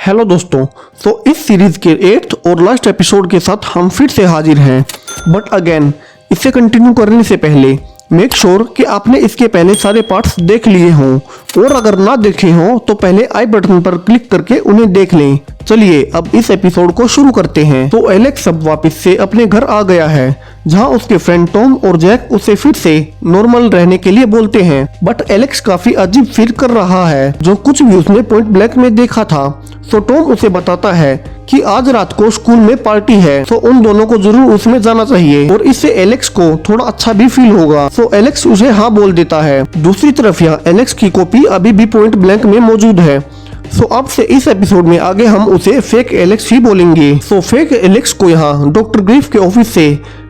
Hello दोस्तों, तो इस सीरीज के 8th और लास्ट एपिसोड के साथ हम फिर से हाजिर हैं। बट अगेन इसे कंटिन्यू करने से पहले मेक श्योर कि आपने इसके पहले सारे पार्ट्स देख लिए हों, और अगर ना देखे हों तो पहले आई बटन पर क्लिक करके उन्हें देख लें। चलिए अब इस एपिसोड को शुरू करते हैं। तो एलेक्स अब वापस से अपने घर आ गया है, जहां उसके फ्रेंड टॉम और जैक उसे फिर से नॉर्मल रहने के लिए बोलते हैं। बट एलेक्स काफी अजीब फील कर रहा है, जो कुछ भी उसने पॉइंट ब्लैंक में देखा था। तो टॉम उसे बताता है कि आज रात को स्कूल में पार्टी है, तो उन दोनों को जरूर उसमें जाना चाहिए और इससे एलेक्स को थोड़ा अच्छा भी फील होगा। तो एलेक्स उसे हाँ बोल देता है। दूसरी तरफ यहाँ एलेक्स की कॉपी अभी भी पॉइंट ब्लैंक में मौजूद है। सो अब से इस एपिसोड में आगे हम उसे फेक एलेक्स ही बोलेंगे। सो फेक एलेक्स को यहाँ डॉक्टर ग्रीफ के ऑफिस से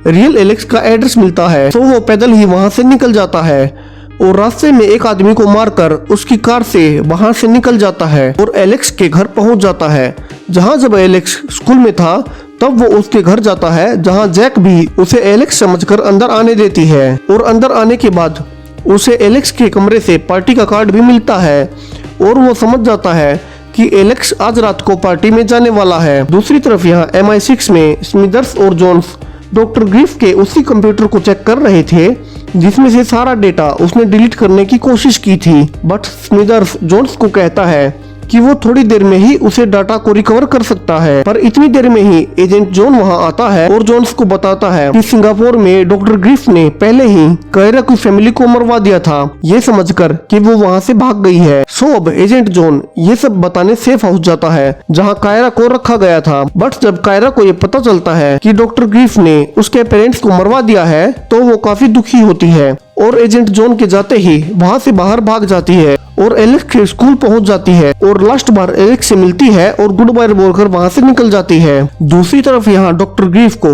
रियल एलेक्स का एड्रेस मिलता है, तो वो पैदल ही वहाँ से निकल जाता है और रास्ते में एक आदमी को मारकर उसकी कार से वहाँ से निकल जाता है और एलेक्स के घर पहुँच जाता है। जहाँ जब एलेक्स स्कूल में था तब वो उसके घर जाता है, जहाँ जैक भी उसे एलेक्स समझकर अंदर आने देती है और अंदर आने के बाद उसे एलेक्स के कमरे से पार्टी का कार्ड भी मिलता है और वो समझ जाता है कि एलेक्स आज रात को पार्टी में जाने वाला है। दूसरी तरफ यहाँ MI6 में स्मिदर्स और जोन्स डॉक्टर ग्रीफ के उसी कंप्यूटर को चेक कर रहे थे जिसमें से सारा डेटा उसने डिलीट करने की कोशिश की थी। बट स्मिदर्स जोन्स को कहता है कि वो थोड़ी देर में ही उसे डाटा को रिकवर कर सकता है। पर इतनी देर में ही एजेंट जॉन वहां आता है और जोन्स को बताता है कि सिंगापुर में डॉक्टर ग्रीफ ने पहले ही कायरा की फैमिली को मरवा दिया था, ये समझकर कि वो वहां से भाग गई है। सो अब एजेंट जॉन ये सब बताने सेफ हाउस जाता है जहां कायरा को रखा गया था। बट जब कायरा को ये पता चलता है कि डॉक्टर ग्रीफ ने उसके पेरेंट्स को मरवा दिया है तो वो काफी दुखी होती है और एजेंट जॉन के जाते ही वहाँ से बाहर भाग जाती है और एलेक्स के स्कूल पहुंच जाती है और लास्ट बार एलेक्स से मिलती है और गुड बाय बोलकर वहाँ से निकल जाती है। दूसरी तरफ यहाँ डॉक्टर ग्रीफ को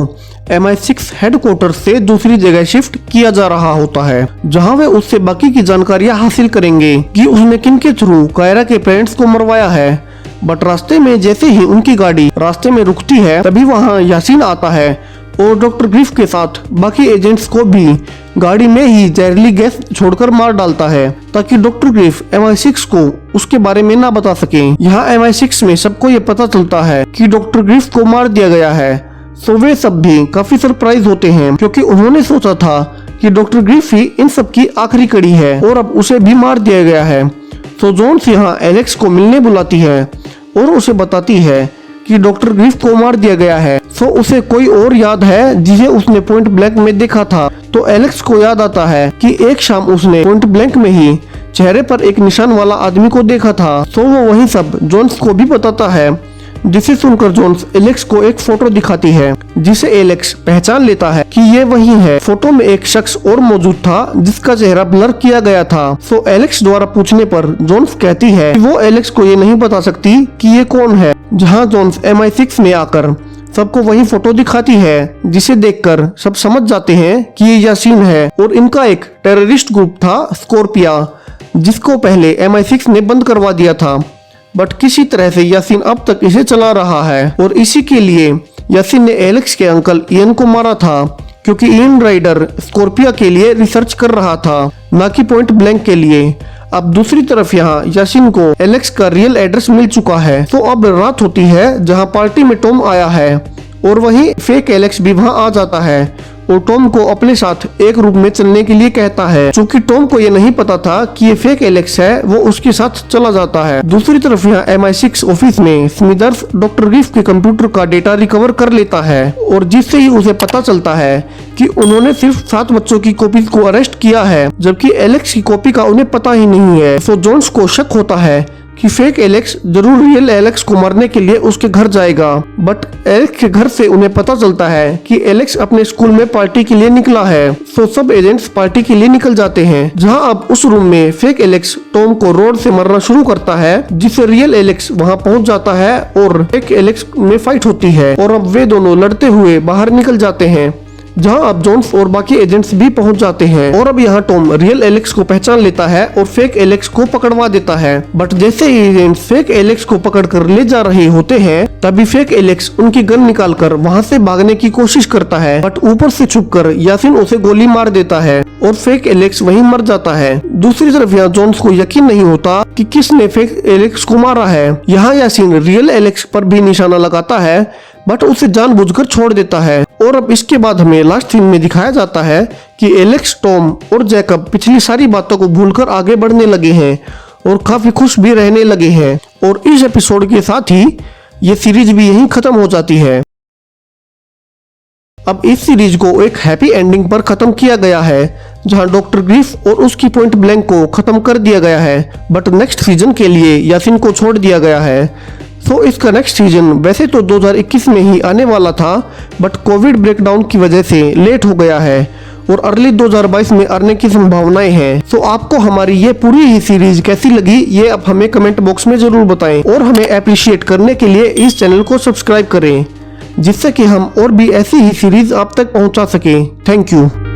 MI6 हेडक्वार्टर से दूसरी जगह शिफ्ट किया जा रहा होता है, जहाँ वे उससे बाकी की जानकारियाँ हासिल करेंगे कि उसने किनके थ्रू कायरा के पेरेंट्स को मरवाया है। बट रास्ते में जैसे ही उनकी गाड़ी रास्ते में रुकती है तभी वहाँ यासीन आता है और डॉक्टर ग्रीफ के साथ बाकी एजेंट्स को भी गाड़ी में ही जहरीली गैस छोड़कर मार डालता है ताकि डॉक्टर ग्रीफ MI6 को उसके बारे में ना बता सके। यहाँ MI6 में सबको ये पता चलता है कि डॉक्टर ग्रीफ को मार दिया गया है। सो वे सब भी काफी सरप्राइज होते हैं क्योंकि उन्होंने सोचा था कि डॉक्टर ग्रीफ ही इन सब की आखिरी कड़ी है और अब उसे भी मार दिया गया है। तो जोन्स यहाँ एलेक्स को मिलने बुलाती है और उसे बताती है कि डॉक्टर ग्रीफ को मार दिया गया है। तो उसे कोई और याद है जिसे उसने पॉइंट ब्लैंक में देखा था। तो एलेक्स को याद आता है कि एक शाम उसने पॉइंट ब्लैंक में ही चेहरे पर एक निशान वाला आदमी को देखा था। तो वो वही सब जोन्स को भी बताता है, जिसे सुनकर जोन्स एलेक्स को एक फोटो दिखाती है जिसे एलेक्स पहचान लेता है कि ये वही है। फोटो में एक शख्स और मौजूद था जिसका चेहरा ब्लर किया गया था। तो एलेक्स द्वारा पूछने पर जोन्स कहती है कि वो एलेक्स को ये नहीं बता सकती कि ये कौन है। जहां जोन्स MI6 में आकर सबको वही फोटो दिखाती है, जिसे देखकर सब समझ जाते हैं कि ये यासीन है और इनका एक टेररिस्ट ग्रुप था स्कॉर्पिया, जिसको पहले MI6 ने बंद करवा दिया था। बट किसी तरह से यासीन अब तक इसे चला रहा है और इसी के लिए यासीन ने एलेक्स के अंकल इयन को मारा था, क्योंकि इयन राइडर स्कॉर्पिया के लिए रिसर्च कर रहा था, ना कि पॉइंट ब्लैंक के लिए। अब दूसरी तरफ यहाँ यासीन को एलेक्स का रियल एड्रेस मिल चुका है। तो अब रात होती है जहाँ पार्टी में टॉम आया है और वही फेक एलेक्स भी वहाँ आ जाता है और टॉम को अपने साथ एक रूम में चलने के लिए कहता है। चूंकि टॉम को ये नहीं पता था कि ये फेक एलेक्स है, वो उसके साथ चला जाता है। दूसरी तरफ यहाँ MI6 ऑफिस में स्मिदर्स डॉक्टर ग्रीफ के कंप्यूटर का डेटा रिकवर कर लेता है और जिससे ही उसे पता चलता है कि उन्होंने सिर्फ 7 बच्चों की कॉपी को अरेस्ट किया है, जबकि एलेक्स की कॉपी का उन्हें पता ही नहीं है। तो जोन्स को शक होता है कि फेक एलेक्स जरूर रियल एलेक्स को मारने के लिए उसके घर जाएगा। बट एलेक्स के घर से उन्हें पता चलता है कि एलेक्स अपने स्कूल में पार्टी के लिए निकला है। तो सब एजेंट्स पार्टी के लिए निकल जाते हैं, जहां अब उस रूम में फेक एलेक्स टॉम को रोड से मारना शुरू करता है, जिससे रियल एलेक्स वहां पहुंच जाता है और फेक एलेक्स में फाइट होती है और अब वे दोनों लड़ते हुए बाहर निकल जाते हैं, जहां अब जोन्स और बाकी एजेंट्स भी पहुंच जाते हैं और अब यहाँ टॉम रियल एलेक्स को पहचान लेता है और फेक एलेक्स को पकड़वा देता है। बट जैसे ही एजेंट्स फेक एलेक्स को पकड़ कर ले जा रहे होते हैं तभी फेक एलेक्स उनकी गन निकाल कर वहाँ से भागने की कोशिश करता है, बट ऊपर से छुपकर यासिन उसे गोली मार देता है और फेक एलेक्स वहीं मर जाता है। दूसरी तरफ यहाँ जोन्स को यकीन नहीं होता कि किसने फेक एलेक्स को मारा है। यहाँ यासिन रियल एलेक्स पर भी निशाना लगाता है बट उसे जानबूझकर छोड़ देता है। और अब इसके बाद हमें लास्ट सीन में दिखाया जाता है कि एलेक्स, टॉम और जैकब पिछली सारी बातों को भूलकर आगे बढ़ने लगे हैं और काफी खुश भी रहने लगे हैं। और इस एपिसोड के साथ ही ये सीरीज भी यहीं खत्म हो जाती है। अब इस सीरीज को एक हैप्पी एंडिंग पर खत्म किया गया है जहां डॉक्टर ग्रीफ और उसकी पॉइंट ब्लैंक को खत्म कर दिया गया है, बट नेक्स्ट सीजन के लिए यासिन को छोड़ दिया गया है। तो इसका नेक्स्ट सीजन वैसे तो 2021 में ही आने वाला था, बट कोविड ब्रेकडाउन की वजह से लेट हो गया है और अर्ली 2022 में आने की संभावनाएं हैं। तो आपको हमारी ये पूरी ही सीरीज कैसी लगी ये आप हमें कमेंट बॉक्स में जरूर बताएं और हमें अप्रिशिएट करने के लिए इस चैनल को सब्सक्राइब करें जिससे कि हम और भी ऐसी ही सीरीज आप तक पहुंचा सकें। Thank you.